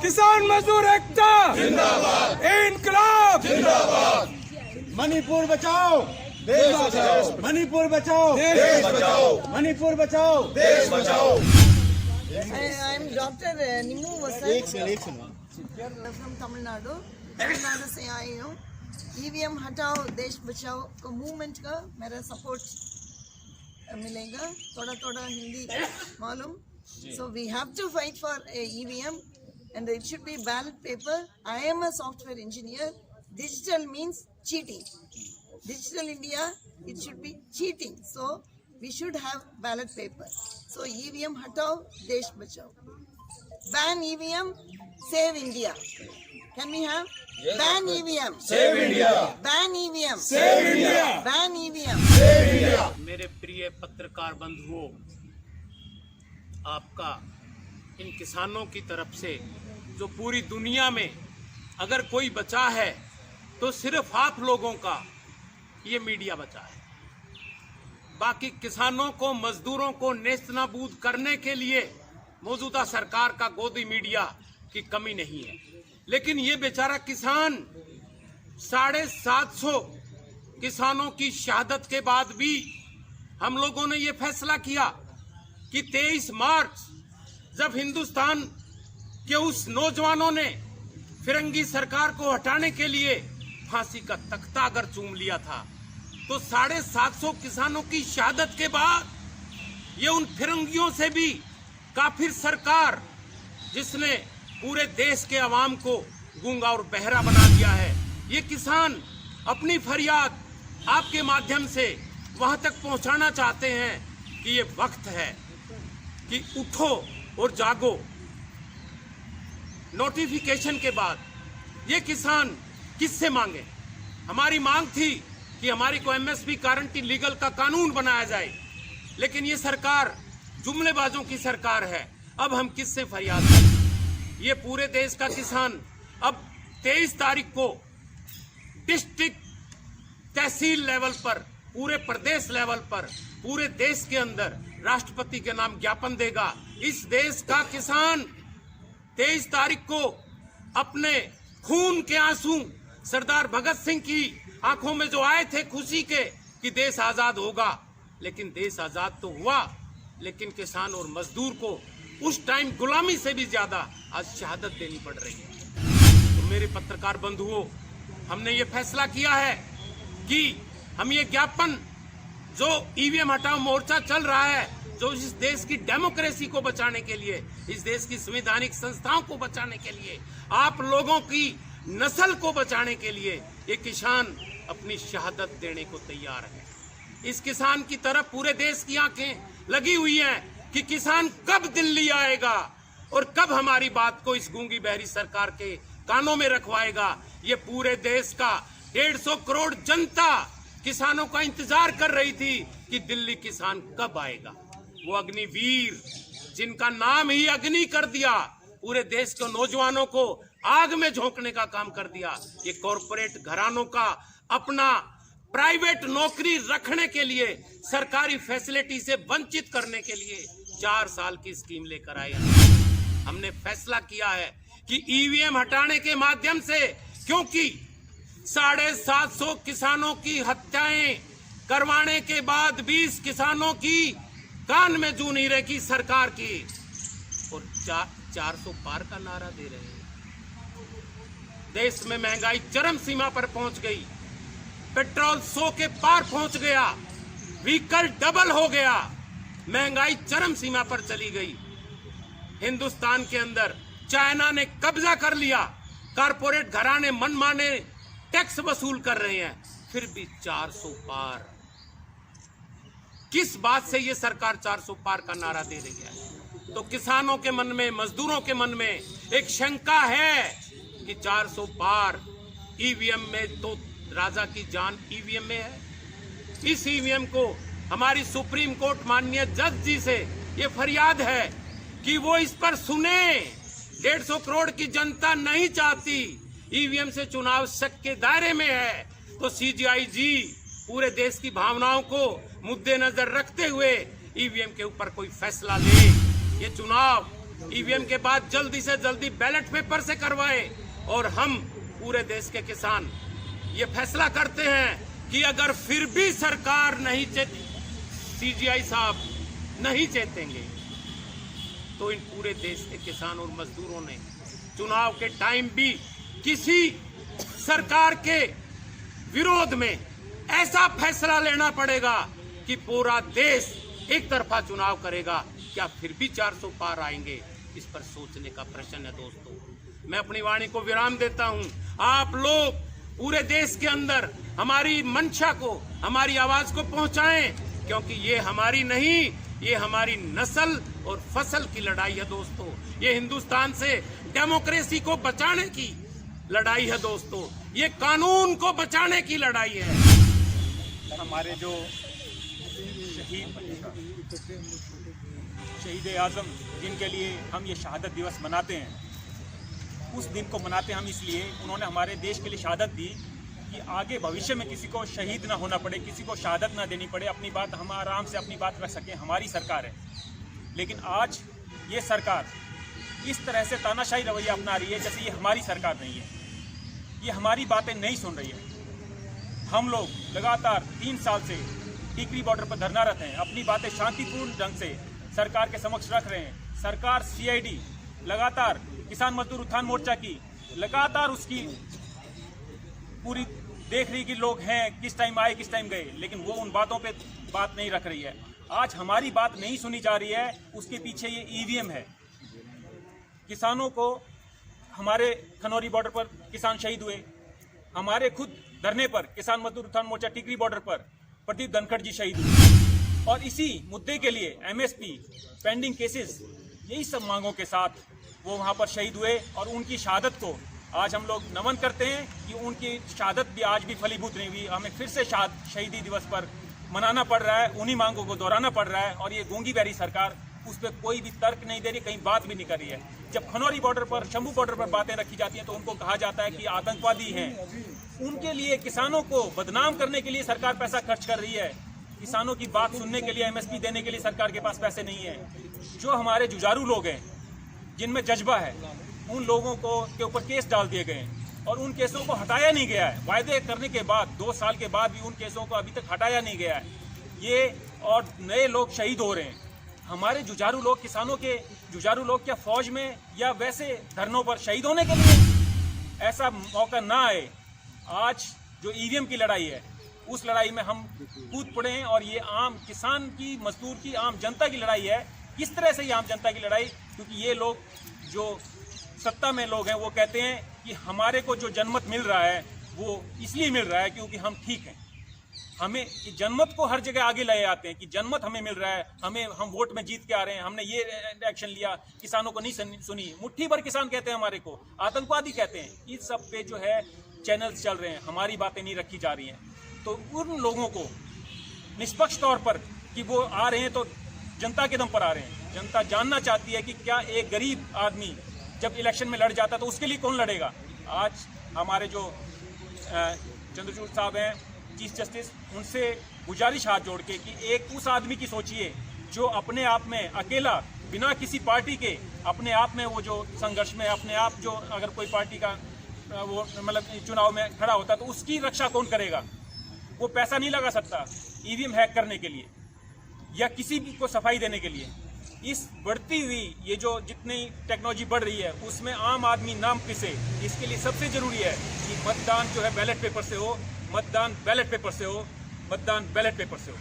किसान मजदूर एकता जिंदाबाद, इनकलाब जिंदाबाद। मणिपुर बचाओ, देश बचाओ। मणिपुर बचाओ, देश बचाओ। मणिपुर बचाओ, देश बचाओ। I am Dr. Nimu Vasant from Tamil Nadu से आई हूँ। EVM हटाओ देश बचाओ को मूवमेंट का मेरा सपोर्ट मिलेगा। थोड़ा थोड़ा हिंदी मालूम। So we have to fight for a EVM and it should be ballot paper. I am a software engineer. Digital means cheating. Digital India, it should be cheating. So we should have ballot paper. So EVM हटाओ देश बचाओ। Ban EVM, save India. Can we have? Ban EVM. Save India. Ban EVM. Save India. Ban EVM. Save India. मेरे प्रिय पत्रकार बंधुओं, आपका इन किसानों की तरफ से जो पूरी दुनिया में अगर कोई बचा है तो सिर्फ आप लोगों का ये मीडिया बचा है। बाकी किसानों को, मजदूरों को नेस्तनाबूद करने के लिए मौजूदा सरकार का गोदी मीडिया की कमी नहीं है। लेकिन ये बेचारा किसान 750 किसानों की शहादत के बाद भी हम लोगों ने ये फैसला किया कि 23 मार्च जब हिंदुस्तान के उस नौजवानों ने फिरंगी सरकार को हटाने के लिए फांसी का तख्ता अगर चूम लिया था, तो 750 किसानों की शहादत के बाद ये उन फिरंगियों से भी काफिर सरकार, जिसने पूरे देश के अवाम को गूंगा और बहरा बना दिया है, ये किसान अपनी फरियाद आपके माध्यम से वहां तक पहुंचाना चाहते हैं कि ये वक्त है कि उठो और जागो। नोटिफिकेशन के बाद ये किसान किससे मांगे? हमारी मांग थी कि हमारी को एमएसपी गारंटी लीगल का कानून बनाया जाए, लेकिन ये सरकार जुमलेबाजों की सरकार है। अब हम किससे फरियाद करें? ये पूरे देश का किसान अब 23 तारीख को डिस्ट्रिक्ट, तहसील लेवल पर, पूरे प्रदेश लेवल पर, पूरे देश के अंदर राष्ट्रपति के नाम ज्ञापन देगा। इस देश का किसान 23 तारीख को अपने खून के आंसू सरदार भगत सिंह की आंखों में जो आए थे खुशी के कि देश आजाद होगा, लेकिन देश आजाद तो हुआ, लेकिन किसान और मजदूर को उस टाइम गुलामी से भी ज्यादा आज शहादत देनी पड़ रही है। तो मेरे पत्रकार बंधुओं, हमने ये फैसला किया है कि हम ये ज्ञापन, जो ईवीएम हटाओ मोर्चा चल रहा है, जो इस देश की डेमोक्रेसी को बचाने के लिए, इस देश की संवैधानिक संस्थाओं को बचाने के लिए, आप लोगों की नस्ल को बचाने के लिए ये किसान अपनी शहादत देने को तैयार है। इस किसान की तरफ पूरे देश की आंखें लगी हुई हैं कि किसान कब दिल्ली आएगा और कब हमारी बात को इस गूंगी बहरी सरकार के कानों में रखवाएगा। ये पूरे देश का 150 करोड़ जनता किसानों का इंतजार कर रही थी कि दिल्ली किसान कब आएगा। वो अग्निवीर, जिनका नाम ही अग्नि कर दिया, पूरे देश के नौजवानों को आग में झोंकने का काम कर दिया। ये कॉरपोरेट घरानों का अपना प्राइवेट नौकरी रखने के लिए, सरकारी फैसिलिटी से वंचित करने के लिए 4 साल की स्कीम लेकर आए। हमने फैसला किया है कि ईवीएम हटाने के माध्यम से, क्योंकि 750 किसानों की हत्याएं करवाने के बाद 20 किसानों की कान में जू नहीं रखी सरकार की, और 400 पार का नारा दे रहे हैं। देश में महंगाई चरम सीमा पर पहुंच गई, पेट्रोल 100 के पार पहुंच गया, व्हीकल डबल हो गया, महंगाई चरम सीमा पर चली गई। हिंदुस्तान के अंदर चाइना ने कब्जा कर लिया, कारपोरेट घराने मनमाने टैक्स वसूल कर रहे हैं, फिर भी 400 पार। किस बात से ये सरकार 400 पार का नारा दे रही है? तो किसानों के मन में, मजदूरों के मन में एक शंका है कि 400 पार ईवीएम में, तो राजा की जान ईवीएम में है। इस ईवीएम को हमारी सुप्रीम कोर्ट माननीय जज जी से ये फरियाद है कि वो इस पर सुने। 150 करोड़ की जनता नहीं चाहती, ईवीएम से चुनाव शक के दायरे में है, तो सीजीआई जी पूरे देश की भावनाओं को मुद्देनजर रखते हुए ईवीएम के ऊपर कोई फैसला ले। ये चुनाव ईवीएम के बाद जल्दी से जल्दी बैलेट पेपर से करवाए। और हम पूरे देश के किसान ये फैसला करते हैं कि अगर फिर भी सरकार नहीं सीजीआई साहब नहीं जीतेंगे तो इन पूरे देश के किसान और मजदूरों ने चुनाव के टाइम भी किसी सरकार के विरोध में ऐसा फैसला लेना पड़ेगा कि पूरा देश एक तरफा चुनाव करेगा। क्या फिर भी 400 पार आएंगे? इस पर सोचने का प्रश्न है दोस्तों। मैं अपनी वाणी को विराम देता हूं। आप लोग पूरे देश के अंदर हमारी मंशा को, हमारी आवाज को पहुंचाएं, क्योंकि ये हमारी नहीं, ये हमारी नस्ल और फसल की लड़ाई है दोस्तों। ये हिंदुस्तान से डेमोक्रेसी को बचाने की लड़ाई है दोस्तों। ये कानून को बचाने की लड़ाई है। हमारे जो शहीद आजम जिनके लिए हम ये शहादत दिवस मनाते हैं, उस दिन को मनाते हैं हम इसलिए उन्होंने हमारे देश के लिए शहादत दी कि आगे भविष्य में किसी को शहीद ना होना पड़े, किसी को शहादत ना देनी पड़े, अपनी बात हम आराम से अपनी बात रख सकें। हमारी सरकार है। लेकिन आज ये सरकार इस तरह से तानाशाही रवैया अपना रही है जैसे ये हमारी सरकार नहीं है, ये हमारी बातें नहीं सुन रही है। हम लोग लगातार 3 साल से टिकरी बॉर्डर पर धरनारत हैं, अपनी बातें शांतिपूर्ण ढंग से सरकार के समक्ष रख रहे हैं। सरकार सीआईडी लगातार किसान मजदूर उत्थान मोर्चा की लगातार उसकी पूरी देख रही कि लोग हैं, किस टाइम आए किस टाइम गए, लेकिन वो उन बातों पे बात नहीं रख रही है। आज हमारी बात नहीं सुनी जा रही है, उसके पीछे ये ईवीएम है। किसानों को हमारे खनौरी बॉर्डर पर किसान शहीद हुए, हमारे खुद धरने पर किसान मजदूर उत्थान मोर्चा टिकरी बॉर्डर पर प्रदीप धनखड़ जी शहीद हुए। और इसी मुद्दे के लिए एमएसपी, पेंडिंग केसेस, यही सब मांगों के साथ वो वहाँ पर शहीद हुए। और उनकी शहादत को आज हम लोग नमन करते हैं कि उनकी शहादत भी आज भी फलीभूत नहीं हुई। हमें फिर से शहीदी दिवस पर मनाना पड़ रहा है, उन्हीं मांगों को दोहराना पड़ रहा है। और ये गूंगी बहरी सरकार उस पर कोई भी तर्क नहीं दे रही, कहीं बात भी नहीं कर रही है। जब खनौरी बॉर्डर पर, शंभू बॉर्डर पर बातें रखी जाती हैं तो उनको कहा जाता है कि आतंकवादी हैं। उनके लिए, किसानों को बदनाम करने के लिए सरकार पैसा खर्च कर रही है। किसानों की बात सुनने के लिए, एमएसपी देने के लिए सरकार के पास पैसे नहीं है। जो हमारे जुझारू लोग हैं, जिनमें जज्बा है, उन लोगों को के ऊपर केस डाल दिए गए हैं और उन केसों को हटाया नहीं गया है। वायदे करने के बाद 2 साल के बाद भी उन केसों को अभी तक हटाया नहीं गया है। ये और नए लोग शहीद हो रहे हैं। हमारे जुझारू लोग, किसानों के जुझारू लोग क्या फौज में या वैसे धरनों पर शहीद होने के लिए? ऐसा मौका ना आए। आज जो ईवीएम की लड़ाई है, उस लड़ाई में हम कूद पड़े हैं। और ये आम किसान की, मजदूर की, आम जनता की लड़ाई है। किस तरह से ये आम जनता की लड़ाई? क्योंकि ये लोग जो सत्ता में लोग हैं वो कहते हैं कि हमारे को जो जनमत मिल रहा है वो इसलिए मिल रहा है क्योंकि हम ठीक हैं। हमें जनमत को हर जगह आगे ले आते हैं कि जनमत हमें मिल रहा है, हम वोट में जीत के आ रहे हैं, हमने ये एक्शन लिया, किसानों को नहीं सुनी। मुट्ठी भर किसान कहते हैं हमारे को, आतंकवादी कहते हैं। इस सब पे जो है चैनल्स चल रहे हैं, हमारी बातें नहीं रखी जा रही हैं। तो उन लोगों को निष्पक्ष तौर पर कि वो आ रहे हैं तो जनता के दम पर आ रहे हैं। जनता जानना चाहती है कि क्या एक गरीब आदमी जब इलेक्शन में लड़ जाता तो उसके लिए कौन लड़ेगा। आज हमारे जो चंद्रचूड़ साहब हैं चीफ जस्टिस, उनसे गुजारिश हाथ जोड़ के कि एक उस आदमी की सोचिए जो अपने आप में अकेला, बिना किसी पार्टी के, अपने आप में वो जो संघर्ष में अपने आप जो अगर कोई पार्टी का वो मतलब चुनाव में खड़ा होता तो उसकी रक्षा कौन करेगा? वो पैसा नहीं लगा सकता ईवीएम हैक करने के लिए या किसी भी को सफाई देने के लिए। इस बढ़ती हुई ये जो जितनी टेक्नोलॉजी बढ़ रही है उसमें आम आदमी नाम पिसे। इसके लिए सबसे जरूरी है कि मतदान जो है बैलेट पेपर से हो, मतदान बैलेट पेपर से हो, मतदान बैलेट पेपर से हो।